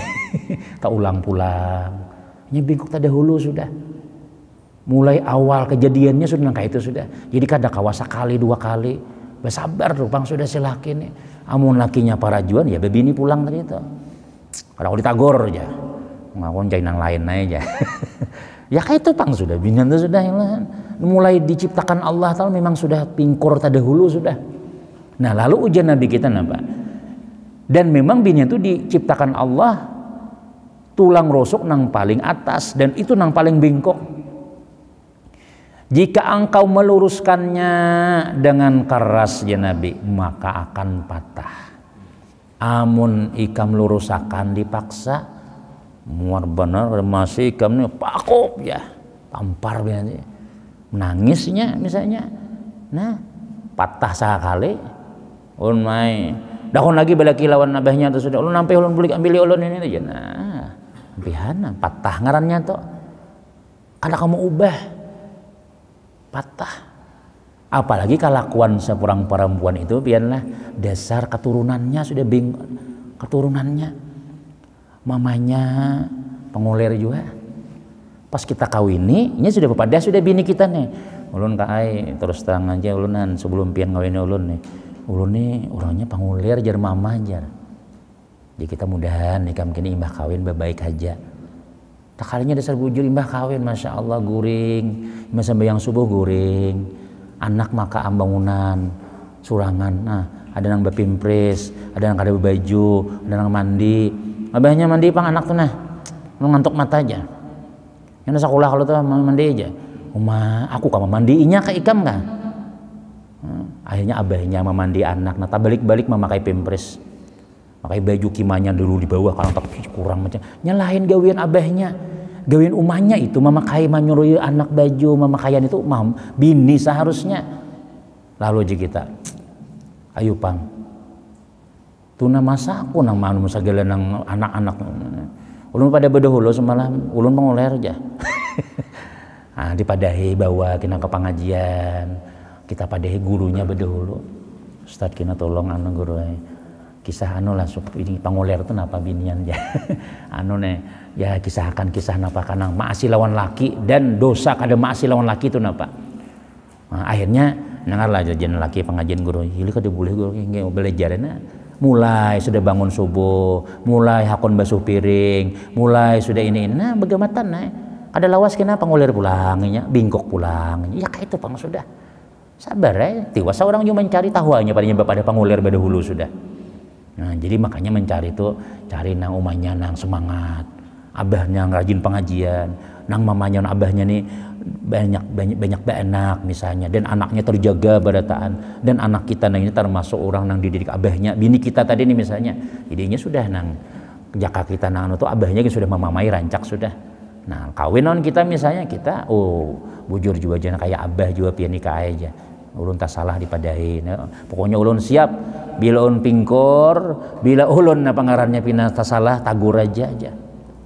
tak ulang pulang. Ini bengkok tak dahulu sudah. Mulai awal kejadiannya sudah kayak itu sudah. Jadi kada kawa sekali dua kali. Bersabar tuh bang sudah silaki nih. Amun lakinya parajuan ya bebini pulang tadi itu. Kalau ditagor aja. Ngakon cai nang lain aja. Ya kayak itu bang sudah binian itu sudah yang lain. Mulai diciptakan Allah taala memang sudah pingkur tak dahulu sudah. Nah lalu ujian Nabi kita apa? Dan memang binian itu diciptakan Allah tulang rusuk nang paling atas dan itu nang paling bengkok. Jika engkau meluruskannya dengan keras ya Nabi, maka akan patah. Amun ikam lurusakan dipaksa, muar benar masih ikam ini pakop ya, tampar biasa. Menangisnya misalnya, nah patah sekali, mai. Dahon lagi bala kilauan nabahnya tuh sudah ulun nampai ulun beli ambil ulun ini aja. Nah, pihana patah ngarannya tuh. Kada kamu ubah patah. Apalagi kelakuan seorang perempuan itu biarlah dasar keturunannya sudah keturunannya. Mamanya pengulir juga. Pas kita kawini, ini sudah pepada sudah bini kita nih. Ulun kaai terus terang aja ulunan sebelum pian ngawini ulun nih. Ulun nih orangnya pengulir jar mama jar. Jadi kita mudahan nikam kini imbah kawin baik aja. Tak kalinya dasar bujur imbah kawin, masya Allah guring, imbah sampai yang subuh guring, anak maka ambangunan, surangan. Nah ada nang bapimpres, ada nang kada baju, ada nang mandi. Abahnya mandi pang anak tuh nah, lu ngantuk mata aja. Yang sekolah kalau tuh mandi aja. Uma aku kamu mandiinya ke ikam nggak? Akhirnya abahnya memandi anak, nah balik-balik memakai pimpres, pakai baju kimanya dulu di bawah kalau tak kurang macam nyalahin gawian abahnya, gawian umahnya itu memakai menyuruh anak baju memakaian itu bini seharusnya. Lalu aja kita, ayo pang, tuna masa aku nang manu segala nang anak-anak, ulun pada bedahulu semalam, ulun menguler aja. Nah, dipadahi bawa kena ke pengajian. Kita padahi gurunya bedahulu. Ustaz kena tolong anu guru kisah anu lah ini panguler itu napa binian ya. Anu nih ya kisahkan kisah napa kanang maasi lawan laki dan dosa kada maasi lawan laki itu napa. Nah, akhirnya dengar lah jajan laki pengajian guru. Ini kada boleh guru nggak belajar nah. Mulai sudah bangun subuh, mulai hakon basuh piring, mulai sudah ini. Nah begamatan nah. Ada lawas kena panguler pulangnya, bingkok pulang. Ya kayak itu pang sudah. Sabar ya, tiwasa orang juga mencari tahuannya pada pangulir pada hulu sudah. Nah jadi makanya mencari itu cari nang umahnya nang semangat, abahnya yang rajin pengajian, nang mamanya abahnya nih banyak anak misalnya, dan anaknya terjaga barataan, dan anak kita nang ini termasuk orang nang dididik abahnya, bini kita tadi nih misalnya, jadinya sudah nang jaka kita nang itu abahnya sudah memamai rancak sudah. Nah kawinan kita misalnya kita bujur juga jangan kayak abah juga pian nikah aja, ulun tak salah dipadahin. Pokoknya ulun siap bila ulun pingkor, bila ulun pangarannya pina tak salah tagur aja.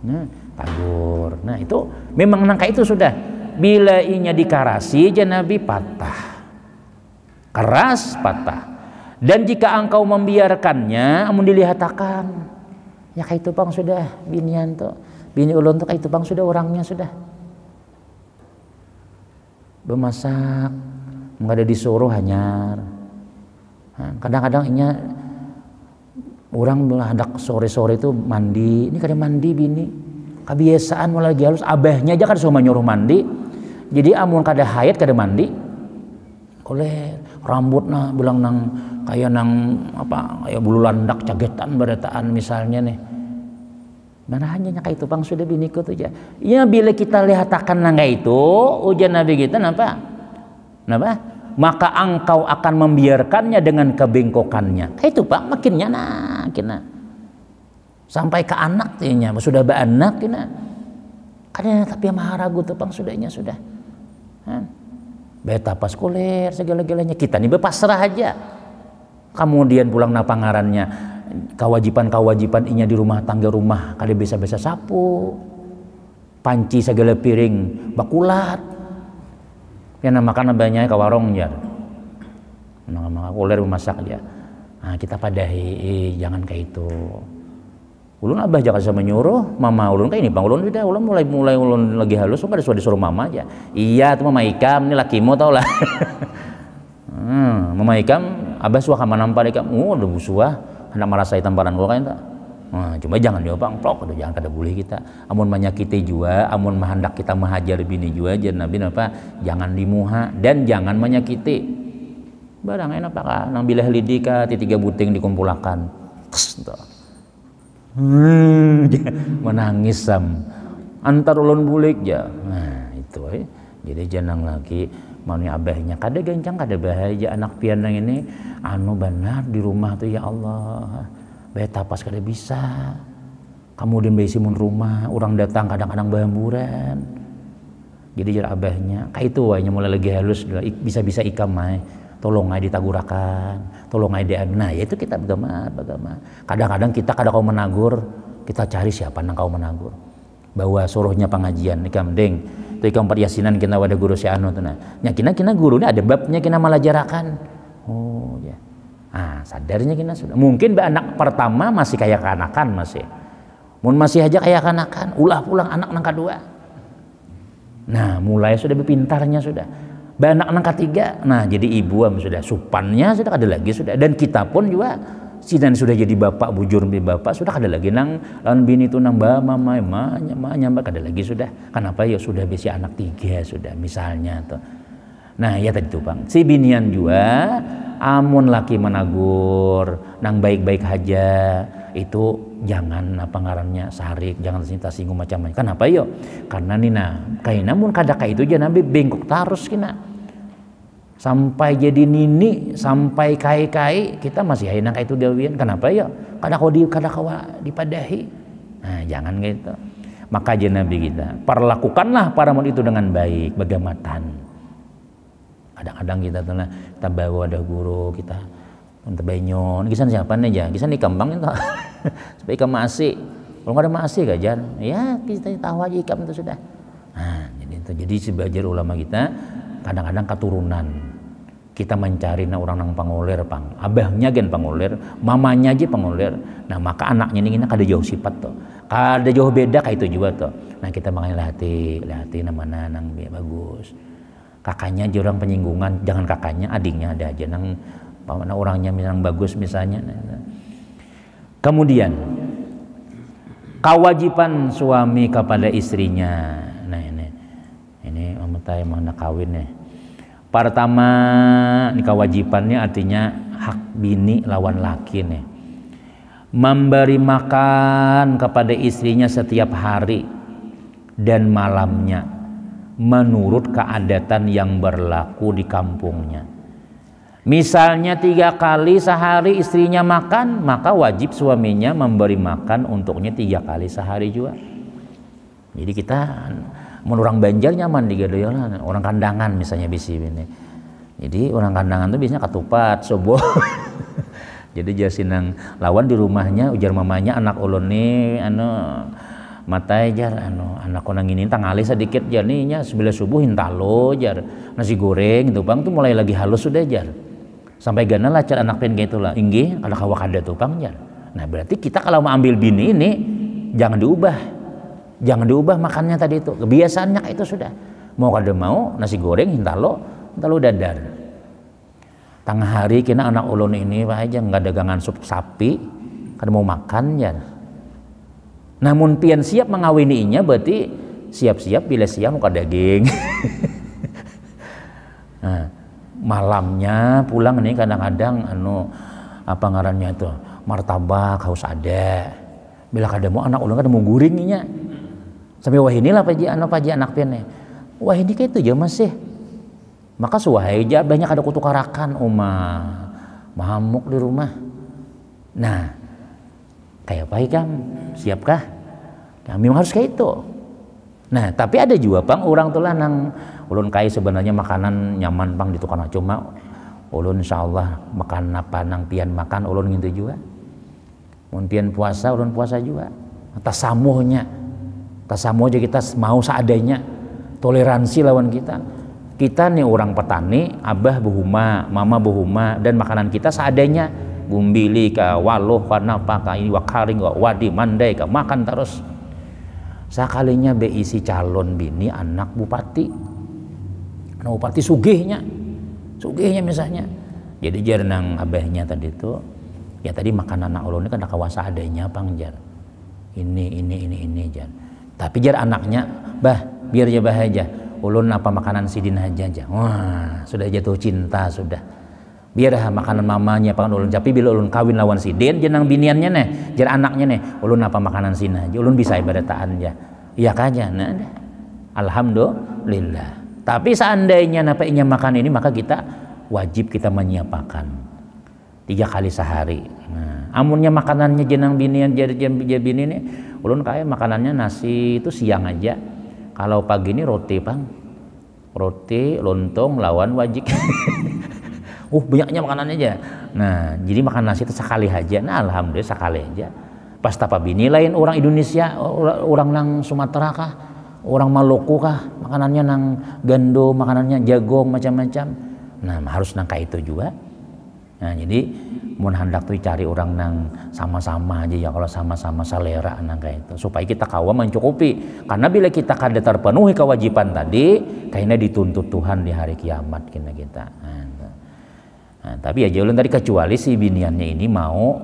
Nah tagur, nah itu memang nangka itu sudah. Bila inya dikarasi aja Nabi patah, keras patah. Dan jika engkau membiarkannya, amun dilihatakan, ya kayak itu bang sudah binian tuh, bini ulun tuh kayak itu bang sudah orangnya sudah bemasak, nggak ada disuruh hanyar. Kadang-kadang inya orang hendak sore-sore itu mandi, ini kada mandi bini, kebiasaan mulai lagi halus, abahnya aja kan semua nyuruh mandi. Jadi amun kada hayat kada mandi, oleh rambutna bilang nang kayak kayak bulu landak cagetan barataan misalnya nih. Mana hanya kayak itu bang sudah biniku tuh aja. Ya bila kita lihatakan nangga itu, ujian Nabi kita napa? Maka engkau akan membiarkannya dengan kebengkokannya. Kayak itu bang makinnya kina. Sampai ke anak tinya, sudah beranak kina. Ada tapi yang maharagu tuh bang sudahnya sudah. Beta pas kuler segala-galanya kita nih berpasrah aja. Kemudian pulang napangarannya kewajiban inya di rumah tangga rumah kada bisa sapu, panci segala piring bakulat. Ya makan banyak ke warung ya. Nama kuler masak aja. Nah, kita padahi jangan kayak itu. Ulun abah jangan sama nyuruh, mama ulun kayak ini bang ulun tidak, ulun mulai ulun lagi halus, sudah disuruh mama aja. Iya tuh mama Ikam, ini lakimu tau lah. Mama Ikam, abah suah kama nampak Ikam, udah busuah, hendak merasai tamparan gua kan tak. Cuma jangan dia bang, plok, jangan kada boleh kita. Amun menyakiti juga, amun hendak kita menghajar bini juga, jadi Nabi apa? Jangan dimuha dan jangan menyakiti. Barang enak apa nang bilah lidika, tiga buting dikumpulakan. Menangis antar ulun bulik ya. Nah itu jadi jangan lagi mau abahnya kada gancang kada bahaya anak pianang ini benar di rumah tuh ya Allah beta pas kada bisa kemudian besimun rumah orang datang kadang-kadang bahamburan jadi jar abahnya kayak itu wanya mulai lagi halus bisa ikam tolong aja ditagurakan, tolong aja nah ya itu kita bagaimana kadang-kadang kita kada kau menagur, kita cari siapa nang kau menagur bahwa suruhnya pengajian ikam deng tu ikam yasinan kena wadah guru si anu tu nah kina guru ni ada babnya kina malajarakan ya sadarnya kina sudah mungkin anak pertama masih kayak kanakan masih aja kayak kanakan ulah pulang anak nang kedua nah mulai sudah berpintarnya sudah anak nang ketiga, nah jadi ibu sudah supannya sudah ada lagi sudah dan kita pun juga sidan sudah jadi bapak bujur bapak sudah ada lagi nang lawan bini itu nang mama nyambak ada lagi sudah kenapa ya sudah besi anak 3 sudah misalnya tuh. Nah ya tadi tuh bang si binian juga amun laki menagur nang baik-baik aja itu jangan ngarannya sarik jangan singgung macam-macam kenapa yo karena nina kayak namun kadaka itu aja nabi bengkok tarus kina sampai jadi nini sampai kai kita masih hainang kayak itu dawian kenapa ya kadakawa dipadahi nah jangan gitu maka aja nabi kita perlakukanlah para murid itu dengan baik bagamatan kadang-kadang kita bawa ada guru kita untuk benyon kisan siapa nih ya kisan di kambang itu supaya ikam masih kalau nggak ada masih gajar ya kita tahu aja ikam itu sudah nah jadi sebajar ulama kita kadang-kadang keturunan kita mencari orang nang pangulir abahnya gen pangulir mamanya aja pangulir nah maka anaknya ini kada jauh sifat tuh kada jauh beda kayak itu juga tuh nah kita makanya latih namanya nang bagus kakaknya aja orang penyinggungan jangan kakaknya adiknya ada aja nang orangnya yang bagus misalnya. Kemudian kewajiban suami kepada istrinya. Nah ini mamutai mana kawin nih. Pertama ini kewajibannya artinya hak bini lawan laki nih. Memberi makan kepada istrinya setiap hari dan malamnya menurut keadatan yang berlaku di kampungnya. Misalnya 3 kali sehari istrinya makan, maka wajib suaminya memberi makan untuknya 3 kali sehari juga. Jadi kita orang Banjar nyaman di gadoyolan, orang kandangan misalnya bisi ini. Jadi orang kandangan tuh biasanya ketupat, sobo. Jadi jasinang lawan di rumahnya ujar mamanya anak ulun nih matai jar anak konang ini tangali sedikit jar nih sebelah subuh hintalo jar nasi goreng gitu bang tuh mulai lagi halus sudah jar sampai gana lah car anak pen kayak itulah inggih ada kawak ada tuh bang jar. Nah berarti kita kalau mau ambil bini ini jangan diubah makannya tadi itu kebiasaannya kayak itu sudah mau kada mau nasi goreng hintalo dadar. Tengah hari kena anak ulun ini pak aja nggak dagangan sup sapi kada mau makan ya. Namun pian siap mengawininya berarti siap-siap bila siang muka daging. Nah, malamnya pulang nih kadang-kadang apa ngarannya itu martabak harus ada. Bila kada mau anak ulun kada mau guringnya. Sampai wah inilah paji anak pian nih. Wah ini kayak itu aja masih. Maka suahai aja banyak ada kutukarakan mahamuk di rumah. Nah, kayak apa ikam? Siapkah? Nah, memang harus kayak itu. Nah, tapi ada juga pang orang tuh lah nang ulun kai sebenarnya makanan nyaman pang di tukang cuma ulun insyaallah makan apa nang pian makan ulun gitu juga. Mun pian puasa ulun puasa juga. Tasamuhnya aja kita mau seadanya. Toleransi lawan kita. Kita nih orang petani, abah buhuma, mama buhuma, dan makanan kita seadanya. Gumbili ka waluh ka napa ka ini wakaring wadi mandai ka makan terus. Sakalinya beisi calon bini anak bupati. Anak bupati sugihnya misalnya. Jadi jar nang abahnya tadi itu, ya tadi makan anak ulun ini kan kawasa adanya pang jar. Ini jar. Tapi jar anaknya, bah biar aja bah aja. Ulun apa makanan sidin aja. Wah, sudah jatuh cinta sudah. Biar makanan mamanya pakan ulun. Tapi bila ulun kawin lawan sidin jenang biniannya nih, jar anaknya nih, ulun apa makanan sin aja. Ulun bisa ibadataan aja. Iya kaja. Nah, alhamdulillah. Tapi seandainya napainya makan ini maka kita wajib kita menyiapkan 3 kali sehari. Nah, amunnya makanannya jenang binian jar bini nih, ulun kayak makanannya nasi itu siang aja. Kalau pagi ini roti pang, roti lontong lawan wajik. Banyaknya makanannya aja. Nah jadi makan nasi itu sekali aja. Nah alhamdulillah sekali aja. Pas tapa bini lain orang Indonesia, orang nang Sumatera kah, orang Maluku kah, makanannya nang gando, makanannya jagong macam-macam. Nah harus nang kayak itu juga. Nah jadi mun hendak tuh cari orang nang sama-sama aja ya kalau sama-sama selera nang kayak itu supaya kita kawa mencukupi karena bila kita kada terpenuhi kewajiban tadi kayaknya dituntut Tuhan di hari kiamat kita. Nah, tapi ya ulun tadi kecuali si biniannya ini mau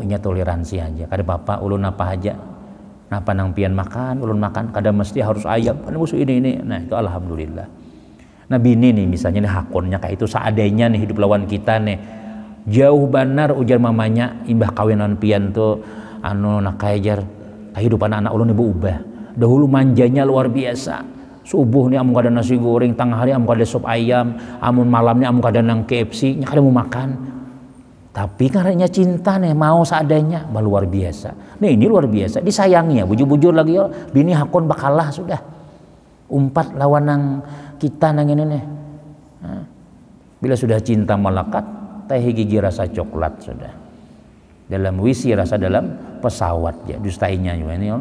inya toleransi aja kada bapak ulun apa aja napa nang pian makan ulun makan kada mesti harus ayam kada musuh ini. Nah itu alhamdulillah. Nah bini nih misalnya nih hakonnya kayak itu seadanya nih hidup lawan kita nih jauh benar ujar mamanya imbah kawinan pian tuh nakaijar kehidupan anak ulun ibu ubah dahulu manjanya luar biasa subuh nih amun kada nasi goreng tengah hari amun kada sop ayam amun malamnya amun kada nang KFC nya kada mau makan tapi karena cinta nih mau seadanya luar biasa. Nih ini luar biasa disayangi ya bujur-bujur lagi ya bini hakon bakalah sudah umpat lawan nang kita nang ini nih. Nah, bila sudah cinta melekat teh gigi rasa coklat sudah dalam wisi rasa dalam pesawat ya dustainya juga ini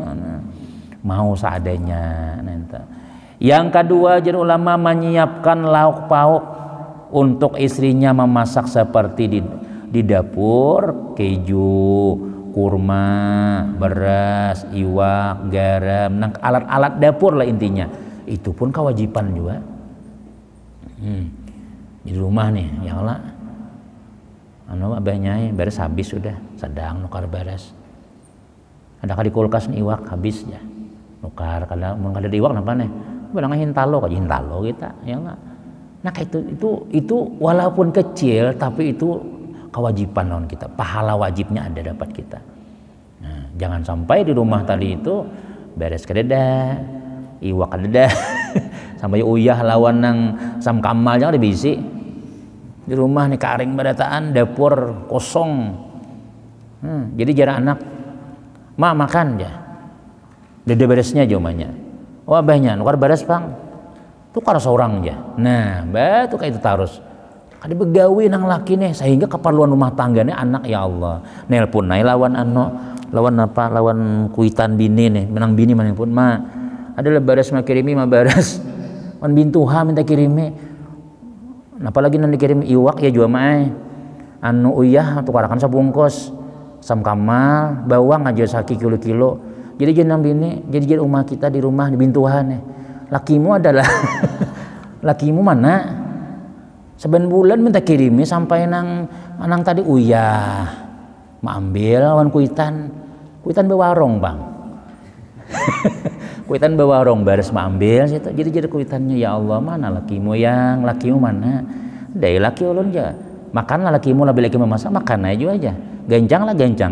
mau seadanya nanti. Yang kedua jar ulama menyiapkan lauk pauk untuk istrinya memasak seperti di dapur keju kurma beras iwak garam nang alat-alat dapur lah intinya itu pun kewajiban juga. Di rumah nih ya Allah abahnya beres habis sudah sedang nukar beres ada kali kulkas nih iwak habis ya nukar kalau mau kada iwak napa nih barang hintalo kita ya enggak. Nah itu walaupun kecil tapi itu kewajiban lawan kita pahala wajibnya ada dapat kita. Nah, jangan sampai di rumah tadi itu beres kededa iwak ada dah. Sampai uyah lawan nang Sam Kamal jangan dibisi. Di rumah nih karing badataan, dapur kosong. Jadi jarang anak, mak makan ya. Dede beresnya jomanya. Wah banyak, nukar beres pang. Tukar seorang aja. Nah, batu kayak itu tarus. Kada begawi nang laki nih, sehingga keperluan rumah tangganya anak ya Allah. Nelpon naik lawan lawan kuitan bini nih, menang bini mana pun ma. Adalah beres mah kirimi mah beres. Man bintuha minta kirimi. Apalagi nanti kirim iwak ya jual mai uyah tukarakan sabungkos Sam Kamal bawang aja saki kilo jadi jenang bini jadi rumah kita di rumah di bintuhan lakimu adalah lakimu mana seben bulan minta kirimi sampai nang tadi uyah ma ambil lawan kuitan bewarong bang kuitan bewarong baris ma ambil situ jadi kuitannya ya Allah mana lakimu mana dari laki ulun aja makanlah lakimu lebih laki memasak makan aja gancang aja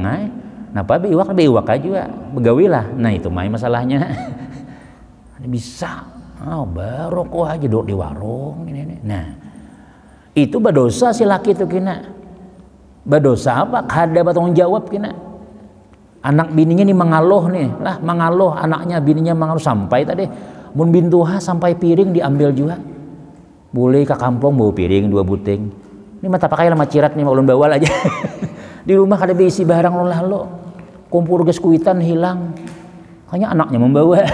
napa iwak aja begawilah nah itu main masalahnya bisa baru kok aja duduk di warung ini. Nah itu berdosa si laki itu kina berdosa apa kada bertanggung jawab kina anak bininya nih mengaloh anaknya bininya mengaloh sampai tadi mun bintuha sampai piring diambil juga boleh ke kampung bawa piring 2 buting ini mata pakai lama cirat nih ulun bawa aja di rumah kada diisi barang lo kumpul gas kuitan hilang hanya anaknya membawa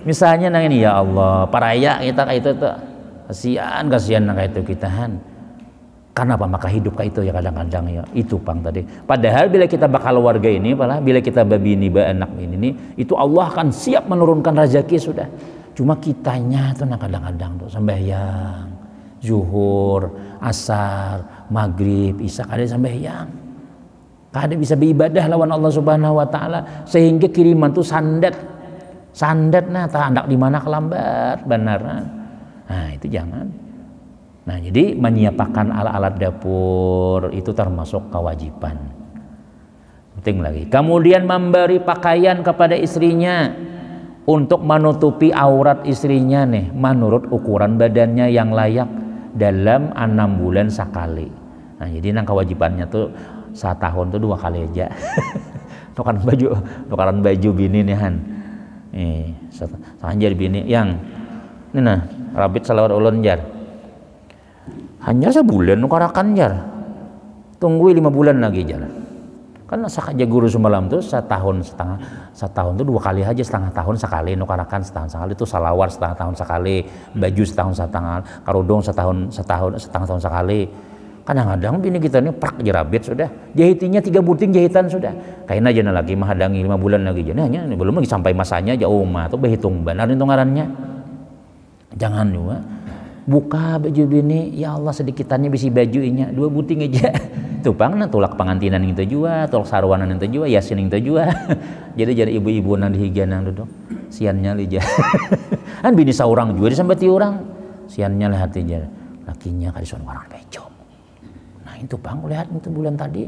misalnya nang ini ya Allah paraya kita kayak itu tuh kasihan kayak itu kitahan. Kenapa maka hidup kayak itu ya kadang-kadang ya itu pang tadi. Padahal bila kita bakal warga ini, bila kita babini anak ini, itu Allah akan siap menurunkan rezeki sudah. Cuma kitanya tuh kadang-kadang tuh sembahyang, zuhur, asar, maghrib, isya kada sembahyang. Kada bisa beribadah lawan Allah Subhanahu Wa Taala sehingga kiriman tuh sandat nah tak andak di mana kelambat benar. Nah itu jangan. Nah jadi menyiapkan alat-alat dapur itu termasuk kewajiban penting lagi. Kemudian memberi pakaian kepada istrinya untuk menutupi aurat istrinya nih menurut ukuran badannya yang layak dalam 6 bulan sekali. Nah jadi nang kewajibannya tuh setahun tuh 2 kali aja tukaran baju bini nih han sanjar bini yang ini nah rabit salawat ulun jar hanya sebulan nukarakan jar tunggu 5 bulan lagi jar kan sakaja guru semalam tuh setahun tuh 2 kali aja setengah tahun sekali nukarakan setahun sekali itu salawat setengah tahun sekali baju setahun setengah karudung setengah tahun sekali kadang-kadang bini kita ini prak jerabit sudah jahitinya 3 buting jahitan sudah kain aja lagi menghadangi 5 bulan lagi jar hanya belum lagi sampai masanya jauh mah tuh berhitung benar itu ngarannya jangan juga buka baju bini ya Allah sedikitannya bisi bajunya 2 buting aja tuh pang nah tulak pengantinan itu juga tulak sarwanan itu juga yasin itu juga jadi ibu-ibu nang dihigan nang duduk siannya lija kan bini saurang juga sampai ti orang siannya lihat aja lakinya kadison orang becok nah itu pang lihat itu bulan tadi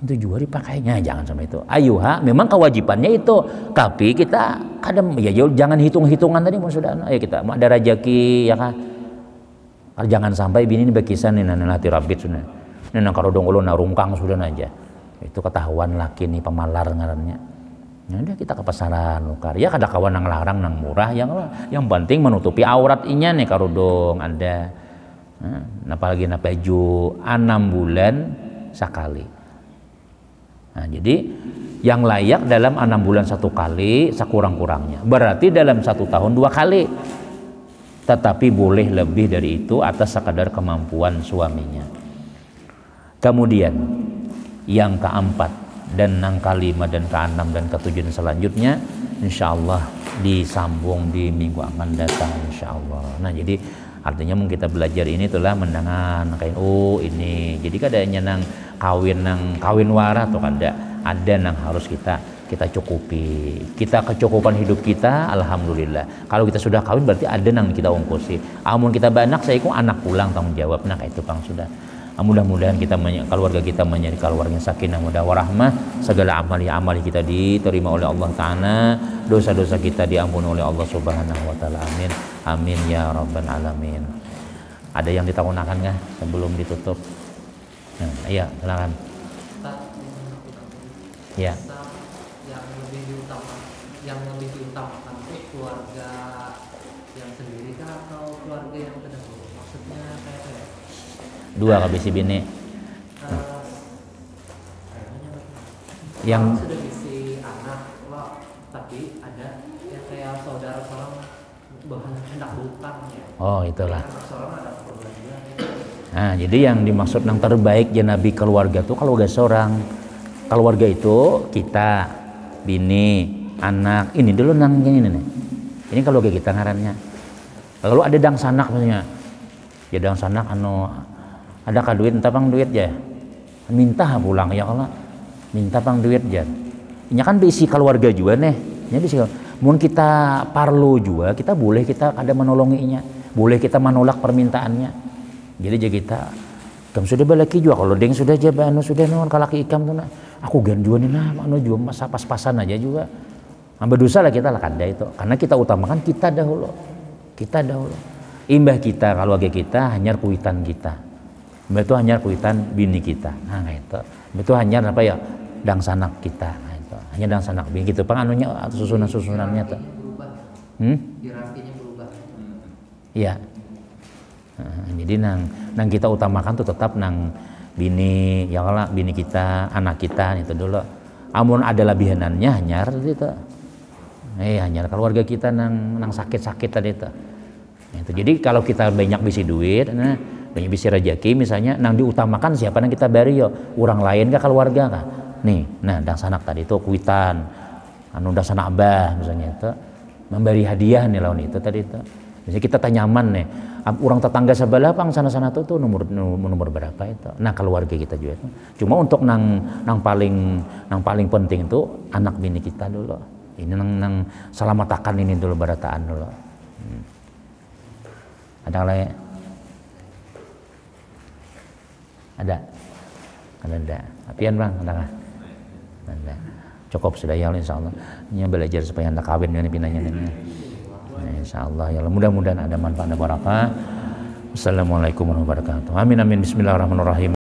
itu juga dipakainya jangan sampai itu ayo memang kewajibannya itu tapi kita kadang ya jangan hitung-hitungan tadi sudah ayo kita mau ada rezeki ya kan jangan sampai bini ini bekisan nih nanti rabit sudah ini nang karodong ulun narungkang sudah aja itu ketahuan laki nih pemalar ngarannya ya udah kita ke pasaran nukar ya kada kawan nang larang nang murah yang penting menutupi aurat inya nih karodong ada nah, apalagi na baju 6 bulan sekali nah jadi yang layak dalam 6 bulan 1 kali sekurang-kurangnya berarti dalam 1 tahun 2 kali tetapi boleh lebih dari itu atas sekadar kemampuan suaminya. Kemudian yang keempat dan yang kelima dan keenam dan ketujuh selanjutnya insyaallah disambung di minggu akan datang insyaallah. Nah jadi artinya mungkin kita belajar ini itulah mendengar kayak ini jadi kadanya nang kawin wara atau ada nang harus kita cukupi kita kecukupan hidup kita alhamdulillah kalau kita sudah kawin berarti ada nang kita ongkosi amun kita banak saya ku anak pulang tanggung jawab nah kayak itu pang sudah Mudah-mudahan keluarga kita menjadi keluarga yang sakinah mawaddah warahmah, segala amali kita diterima oleh Allah Ta'ala, dosa-dosa kita diampuni oleh Allah Subhanahu wa Ta'ala. Amin amin ya rabbal alamin. Ada yang ditakunakan nggak sebelum ditutup? Nah, iya silakan. Ya. Yang lebih diutamakan itu keluarga yang sendiri kah atau keluarga yang terdahulu? Maksudnya kayak dua kabisi bini. Yang sudah isi anak lo, tapi ada yang kayak saudara seorang bahan hendak berutang ya. Oh itulah. Seorang ada keluarga. Nah jadi yang dimaksud yang terbaik ya Nabi keluarga tuh keluarga seorang. Keluarga itu kita, bini, anak. Ini dulu nang ini nih. Ini keluarga kita ngarannya. Lalu ada dang sanak maksudnya. Ya dang sanak ada ka duit entah pang duit ya. Minta pulang ya kalau minta pang duit ya. Ini kan bisi keluarga juga nih. Ini bisi. Mun kita parlo juga kita boleh kita ada menolonginya. Boleh kita menolak permintaannya. Jadi jadi kita kamu sudah balaki juga kalau deng sudah aja sudah non kalaki ikam tuh nah. Aku gan juga nih nah juga masa pas-pasan aja juga. Berdosa lah kita lah kada itu karena kita utamakan kita dahulu. Imbah kita keluarga kita hanya kuitan kita. Itu hanya kuitan bini kita. Nah itu hanya apa ya dang sanak kita. Nah, itu hanya dang sanak bini gitu. Penganunya susunannya tuh. Hierarkinya berubah. Iya. Nah, jadi nang kita utamakan tuh tetap nang bini, ya kalau bini kita, anak kita itu dulu. Amun ada lebihanannya hanyar gitu. Hanyar keluarga kita nang sakit-sakit tadi itu. Itu. Jadi kalau kita banyak bisi duit, banyak bisi rezeki misalnya, nang diutamakan siapa nang kita bari yo, orang lain kah keluarga kah? Nih, nah dang sanak tadi itu kuitan, dang sanak abah misalnya itu memberi hadiah nih lawan itu tadi itu. Jadi kita tanyaman nih, orang tetangga sebelah pang sana-sana tuh nomor berapa itu. Nah keluarga kita juga itu. Cuma untuk nang paling penting itu anak bini kita dulu. Ini nang salamatakan ini dulu barataan dulu. Ada lagi? Ada. Apian bang, ada. Cukup sudah ya insya Allah. Ini belajar supaya anda kawin ini pinanya ini. Insya Allah ya mudah-mudahan ada manfaat dan barakah. Wassalamualaikum warahmatullahi wabarakatuh. Amin amin. Bismillahirrahmanirrahim.